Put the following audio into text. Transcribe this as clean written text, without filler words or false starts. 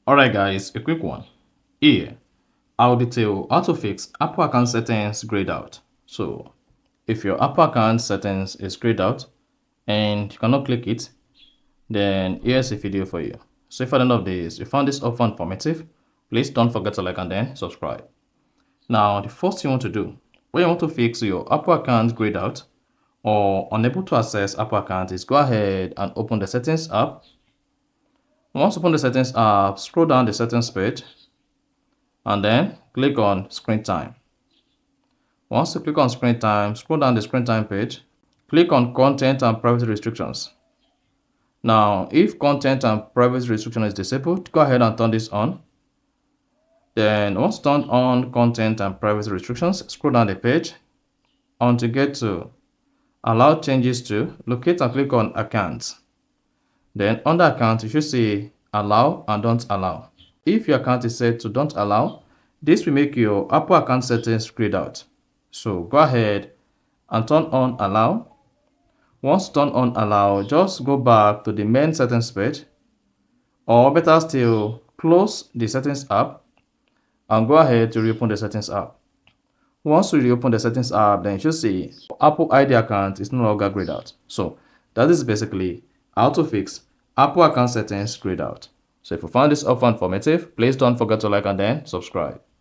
Alright guys, a quick one. Here, I'll detail how to fix Apple account settings grayed out. So, if your Apple account settings is grayed out and you cannot click it, then here's a video for you. So if at the end of this, you found this often informative, please don't forget to like and then subscribe. Now, the first thing you want to do, when you want to fix your Apple account grayed out or unable to access Apple account is go ahead and open the settings app. Once you open the settings app, scroll down the settings page and then click on screen time. Once you click on screen time, scroll down the screen time page, click on content and privacy restrictions. Now, if content and privacy restriction is disabled, go ahead and turn this on. Then once turned on content and privacy restrictions, scroll down the page until you get to allow changes to, locate and click on accounts. Then under account, you should see allow and don't allow. If your account is set to don't allow, this will make your Apple account settings grayed out. So go ahead and turn on allow. Once turn on allow, just go back to the main settings page, or better still, close the settings app and go ahead to reopen the settings app. Once you reopen the settings app, then you should see Apple ID account is no longer grayed out. So that is basically how to fix Apple account settings grayed out. So if you found this offer informative, please don't forget to like and then subscribe.